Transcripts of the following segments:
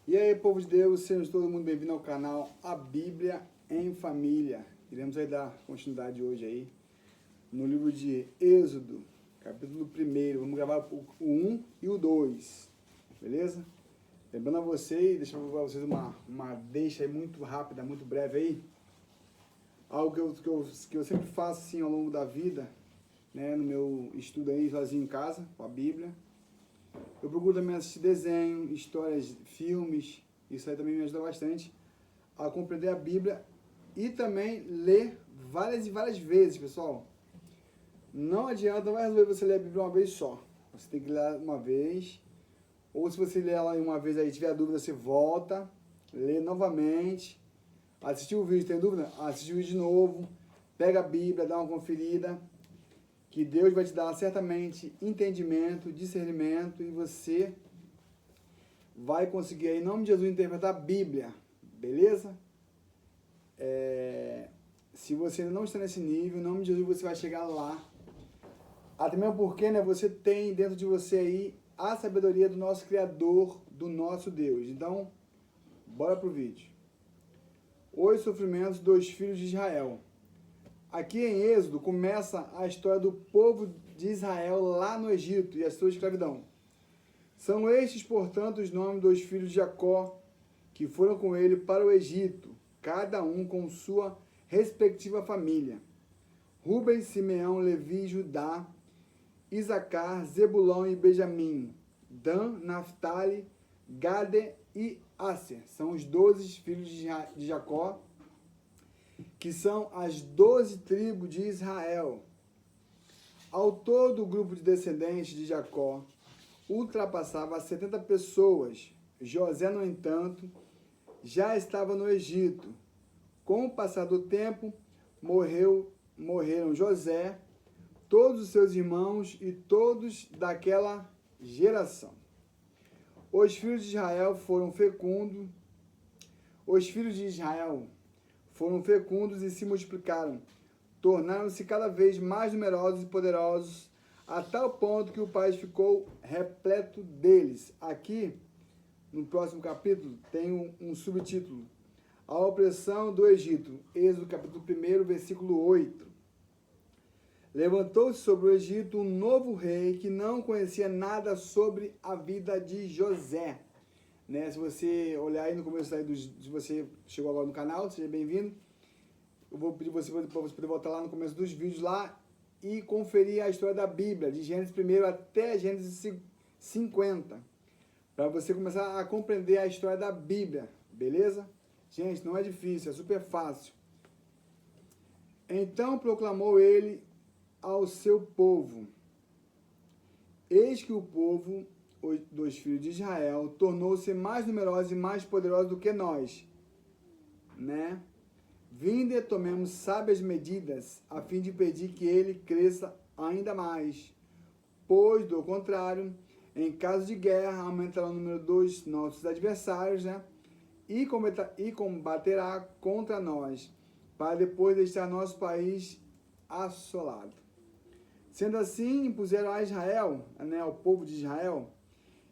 E aí, povo de Deus, sejam todo mundo bem-vindo ao canal A Bíblia em Família. Iremos aí dar continuidade hoje aí no livro de Êxodo, capítulo 1. Vamos gravar o 1 e o 2, beleza? Lembrando a vocês, deixa eu para vocês uma deixa aí muito rápida, muito breve aí. Algo que eu sempre faço assim ao longo da vida, né, no meu estudo aí sozinho em casa, com a Bíblia. Eu procuro também assistir desenho, histórias, filmes, isso aí também me ajuda bastante a compreender a Bíblia e também ler várias e várias vezes, pessoal. Não adianta, não vai resolver você ler a Bíblia uma vez só. Você tem que ler uma vez, ou se você ler ela uma vez aí tiver dúvida, você volta, lê novamente, assistiu o vídeo, tem dúvida? Assiste o vídeo de novo, pega a Bíblia, dá uma conferida, que Deus vai te dar certamente entendimento, discernimento e você vai conseguir aí, em nome de Jesus, interpretar a Bíblia, beleza? Se você ainda não está nesse nível, em nome de Jesus você vai chegar lá. Até mesmo porque, né, você tem dentro de você aí a sabedoria do nosso Criador, do nosso Deus. Então, bora pro vídeo. Os sofrimentos dos filhos de Israel. Aqui em Êxodo começa a história do povo de Israel lá no Egito e a sua escravidão. São estes, portanto, os nomes dos filhos de Jacó que foram com ele para o Egito, cada um com sua respectiva família. Rubem, Simeão, Levi, Judá, Isacar, Zebulão e Benjamim, Dan, Naftali, Gade e Asser. São os 12 filhos de Jacó, que são as 12 tribos de Israel. Ao todo, o grupo de descendentes de Jacó ultrapassava 70 pessoas. José, no entanto, já estava no Egito. Com o passar do tempo, morreram José, todos os seus irmãos e todos daquela geração. Os filhos de Israel foram fecundos. Os filhos de Israel foram fecundos e se multiplicaram, tornaram-se cada vez mais numerosos e poderosos, a tal ponto que o país ficou repleto deles. Aqui, no próximo capítulo, tem um subtítulo: A opressão do Egito. Êxodo capítulo 1, versículo 8. Levantou-se sobre o Egito um novo rei que não conhecia nada sobre a vida de José. Né? Se você olhar aí no começo, aí se você chegou agora no canal, seja bem-vindo. Eu vou pedir para você poder voltar lá no começo dos vídeos lá e conferir a história da Bíblia, de Gênesis 1 até Gênesis 50, para você começar a compreender a história da Bíblia, beleza? Gente, não é difícil, é super fácil. Então proclamou ele ao seu povo: Eis que o povo dos filhos de Israel tornou-se mais numeroso e mais poderoso do que nós, né? Vinde, tomemos sábias medidas, a fim de impedir que ele cresça ainda mais. Pois, do contrário, em caso de guerra, aumentará o número dos nossos adversários, né? E combaterá contra nós, para depois deixar nosso país assolado. Sendo assim, impuseram a Israel, né, ao povo de Israel,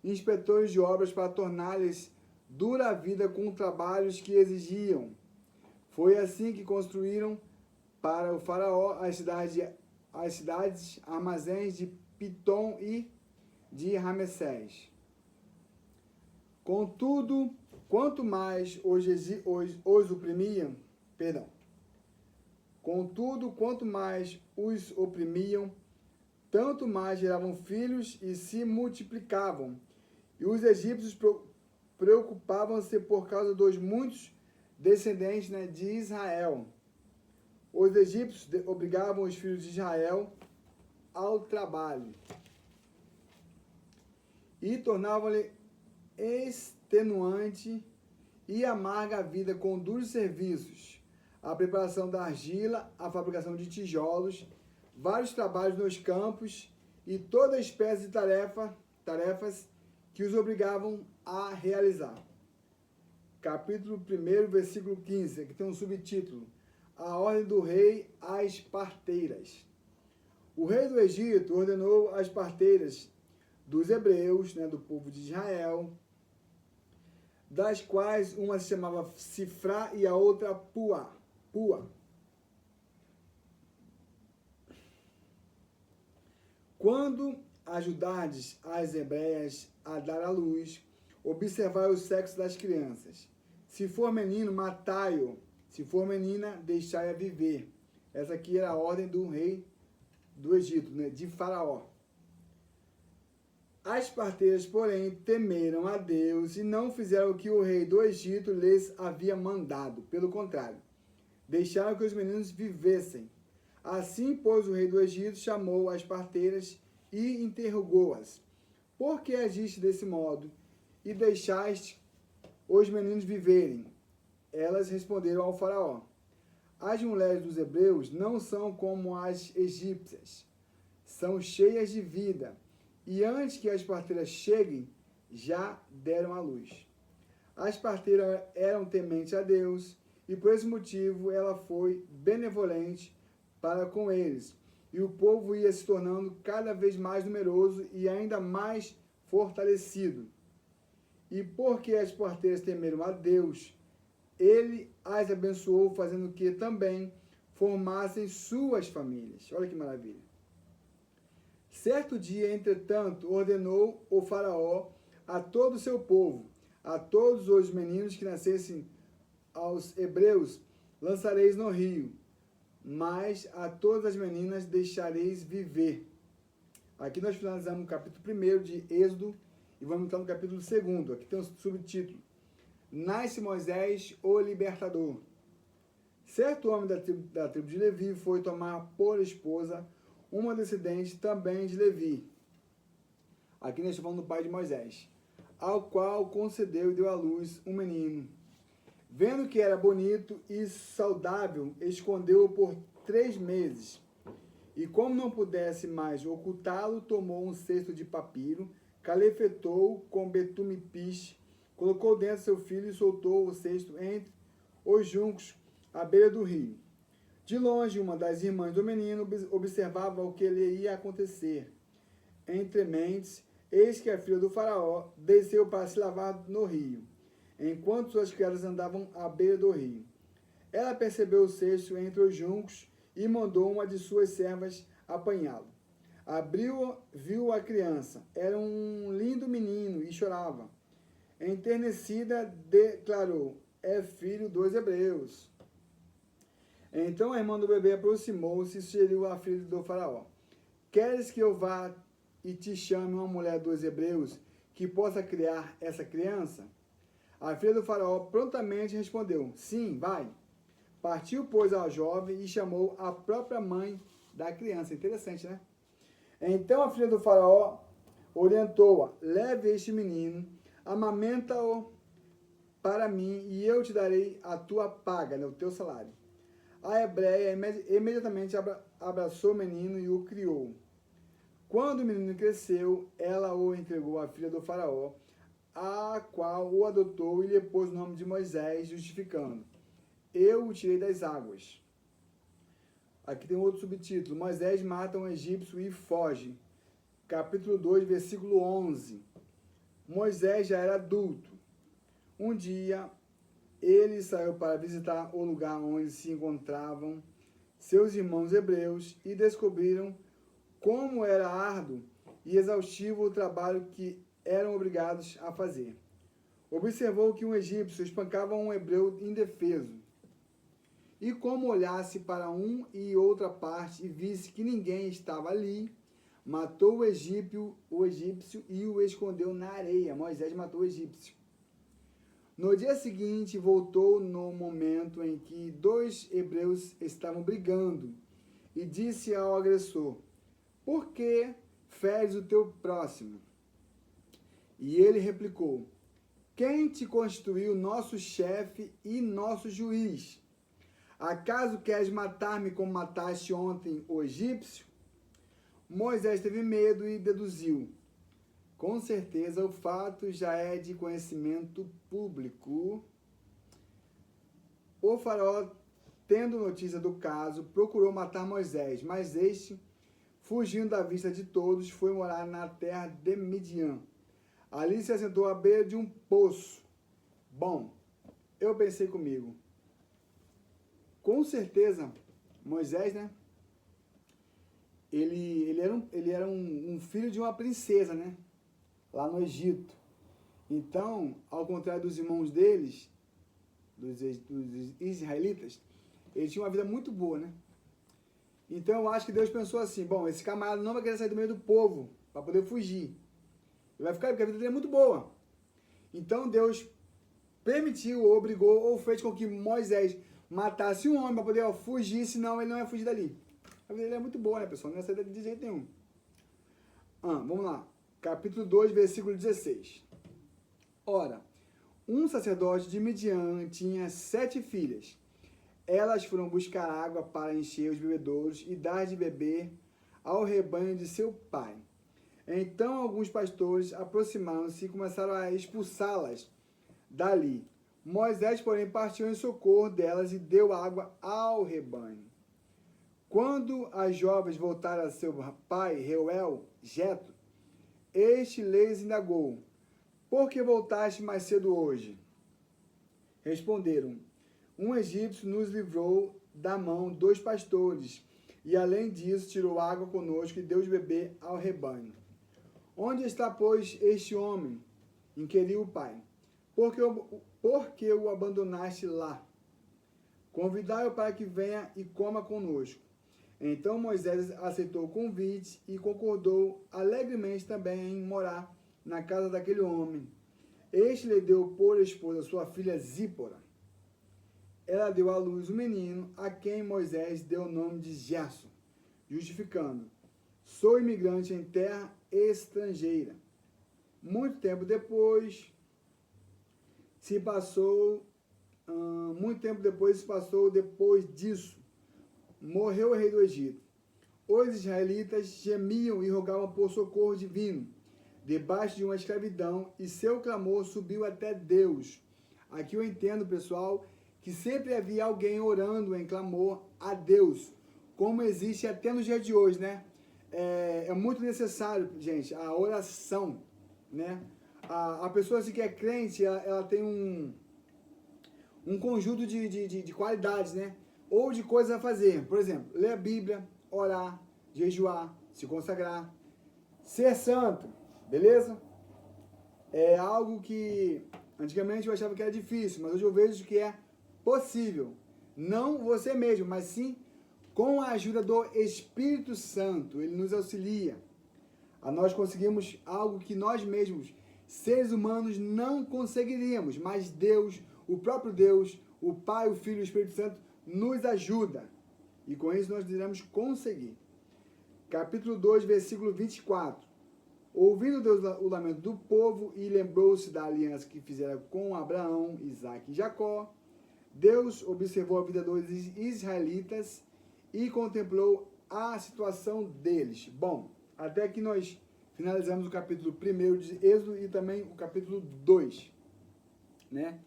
inspetores de obras para tornar-lhes dura a vida com trabalhos que exigiam. Foi assim que construíram para o faraó as cidades, armazéns de Pitom e de Ramessés. Contudo, quanto mais os oprimiam, tanto mais geravam filhos e se multiplicavam. E os egípcios preocupavam-se por causa dos muitos descendentes, né, de Israel. Os egípcios obrigavam os filhos de Israel ao trabalho e tornavam-lhe extenuante e amarga a vida com duros serviços, a preparação da argila, a fabricação de tijolos, vários trabalhos nos campos e toda espécie de tarefas que os obrigavam a realizar. Capítulo 1, versículo 15, aqui tem um subtítulo: A ordem do rei às parteiras. O rei do Egito ordenou às parteiras dos hebreus, né, do povo de Israel, das quais uma se chamava Sifrá e a outra Pua. Quando ajudardes as hebreias a dar à luz, observai o sexo das crianças. Se for menino, matai-o. Se for menina, deixai-a viver. Essa aqui era a ordem do rei do Egito, né, de Faraó. As parteiras, porém, temeram a Deus e não fizeram o que o rei do Egito lhes havia mandado. Pelo contrário, deixaram que os meninos vivessem. Assim, pois, o rei do Egito chamou as parteiras e interrogou-as. Por que agiste desse modo e deixaste os meninos viverem? Elas responderam ao Faraó: as mulheres dos hebreus não são como as egípcias, são cheias de vida, e antes que as parteiras cheguem, já deram à luz. As parteiras eram tementes a Deus, e por esse motivo ela foi benevolente para com eles, e o povo ia se tornando cada vez mais numeroso e ainda mais fortalecido. E porque as parteiras temeram a Deus, ele as abençoou, fazendo que também formassem suas famílias. Olha que maravilha. Certo dia, entretanto, ordenou o Faraó a todo o seu povo, a todos os meninos que nascessem aos hebreus, lançareis no rio, mas a todas as meninas deixareis viver. Aqui nós finalizamos o capítulo 1 de Êxodo e vamos entrar no capítulo 2. Aqui tem um subtítulo: Nasce Moisés, o libertador. Certo homem da tribo de Levi foi tomar por esposa uma descendente também de Levi. Aqui nós estamos falando do pai de Moisés, ao qual concedeu e deu à luz um menino. Vendo que era bonito e saudável, escondeu-o por 3 meses. E como não pudesse mais ocultá-lo, tomou um cesto de papiro, calefetou com betume piche, colocou dentro seu filho e soltou o cesto entre os juncos à beira do rio. De longe, uma das irmãs do menino observava o que lhe ia acontecer. Entre mentes, eis que a filha do faraó desceu para se lavar no rio, enquanto suas criadas andavam à beira do rio. Ela percebeu o cesto entre os juncos e mandou uma de suas servas apanhá-lo. Abriu, viu a criança. Era um lindo menino e chorava. Enternecida, declarou: é filho dos hebreus. Então a irmã do bebê aproximou-se e sugeriu à filha do faraó: queres que eu vá e te chame uma mulher dos hebreus que possa criar essa criança? A filha do faraó prontamente respondeu: sim, vai. Partiu, pois, a jovem e chamou a própria mãe da criança. Interessante, né? Então a filha do faraó orientou-a: leve este menino, amamenta-o para mim e eu te darei a tua paga, né, o teu salário. A hebreia imediatamente abraçou o menino e o criou. Quando o menino cresceu, ela o entregou à filha do faraó, a qual o adotou e lhe pôs o nome de Moisés, justificando: eu o tirei das águas. Aqui tem outro subtítulo: Moisés mata um egípcio e foge. Capítulo 2, versículo 11. Moisés já era adulto. Um dia, ele saiu para visitar o lugar onde se encontravam seus irmãos hebreus e descobriram como era árduo e exaustivo o trabalho que eram obrigados a fazer. Observou que um egípcio espancava um hebreu indefeso. E como olhasse para um e outra parte e visse que ninguém estava ali, matou o egípcio e o escondeu na areia. Moisés matou o egípcio. No dia seguinte, voltou no momento em que 2 hebreus estavam brigando e disse ao agressor: por que feres o teu próximo? E ele replicou: quem te constituiu nosso chefe e nosso juiz? Acaso queres matar-me como mataste ontem o egípcio? Moisés teve medo e deduziu: com certeza o fato já é de conhecimento público. O faraó, tendo notícia do caso, procurou matar Moisés, mas este, fugindo da vista de todos, foi morar na terra de Midian. Ali se assentou à beira de um poço. Bom, eu pensei comigo, com certeza, Moisés, né? Ele era um filho de uma princesa, né? Lá no Egito. Então, ao contrário dos irmãos deles, dos israelitas, ele tinha uma vida muito boa, né? Então eu acho que Deus pensou assim, bom, esse camarada não vai querer sair do meio do povo para poder fugir. Ele vai ficar porque a vida dele é muito boa. Então Deus permitiu, obrigou ou fez com que Moisés matasse um homem para poder fugir, senão ele não ia fugir dali. A vida dele é muito boa, né, pessoal? Não ia sair de jeito nenhum. Vamos lá. Capítulo 2, versículo 16. Ora, um sacerdote de Midian tinha 7 filhas. Elas foram buscar água para encher os bebedouros e dar de beber ao rebanho de seu pai. Então alguns pastores aproximaram-se e começaram a expulsá-las dali. Moisés, porém, partiu em socorro delas e deu água ao rebanho. Quando as jovens voltaram a seu pai, Reuel, Jetro, este lhes indagou: por que voltaste mais cedo hoje? Responderam: um egípcio nos livrou da mão 2 pastores, e além disso tirou água conosco e deu de beber ao rebanho. Onde está, pois, este homem? Inquiriu o pai. Por que o abandonaste lá? Convidai-o para que venha e coma conosco. Então Moisés aceitou o convite e concordou alegremente também em morar na casa daquele homem. Este lhe deu por esposa sua filha Zípora. Ela deu à luz um menino, a quem Moisés deu o nome de Gerson, justificando: sou imigrante em terra estrangeira. Muito tempo depois se passou, depois disso, morreu o rei do Egito. Os israelitas gemiam e rogavam por socorro divino, debaixo de uma escravidão, e seu clamor subiu até Deus. Aqui eu entendo, pessoal, que sempre havia alguém orando em clamor a Deus, como existe até no dia de hoje, né? É muito necessário, gente, a oração, né? A pessoa assim, que é crente, ela tem um conjunto de qualidades, né? Ou de coisas a fazer. Por exemplo, ler a Bíblia, orar, jejuar, se consagrar, ser santo, beleza? É algo que antigamente eu achava que era difícil, mas hoje eu vejo que é possível. Não você mesmo, mas sim com a ajuda do Espírito Santo. Ele nos auxilia a nós conseguirmos algo que nós mesmos, seres humanos, não conseguiríamos, mas Deus, o próprio Deus, o Pai, o Filho e o Espírito Santo nos ajuda. E com isso nós iremos conseguir. Capítulo 2, versículo 24. Ouvindo Deus o lamento do povo e lembrou-se da aliança que fizera com Abraão, Isaque e Jacó, Deus observou a vida dos israelitas e contemplou a situação deles. Bom, até aqui nós finalizamos o capítulo 1 de Êxodo e também o capítulo 2, né?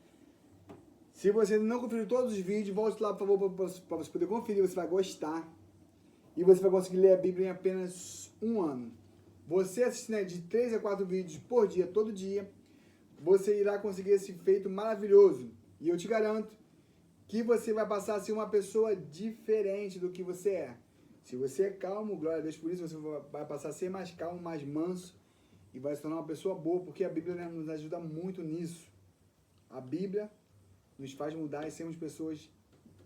Se você não conferiu todos os vídeos, volte lá, por favor, para você poder conferir, você vai gostar. E você vai conseguir ler a Bíblia em apenas um ano. Você assistindo de 3 a 4 vídeos por dia, todo dia, você irá conseguir esse feito maravilhoso. E eu te garanto que você vai passar a ser uma pessoa diferente do que você é. Se você é calmo, glória a Deus por isso, você vai passar a ser mais calmo, mais manso e vai se tornar uma pessoa boa, porque a Bíblia, né, nos ajuda muito nisso. A Bíblia nos faz mudar e sermos pessoas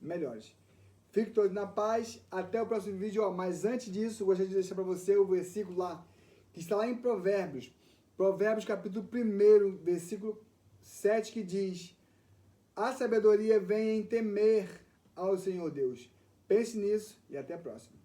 melhores. Fique todos na paz, até o próximo vídeo. Mas antes disso, eu gostaria de deixar para você o versículo lá, que está lá em Provérbios. Provérbios capítulo 1, versículo 7, que diz: a sabedoria vem em temer ao Senhor Deus. Pense nisso e até a próxima.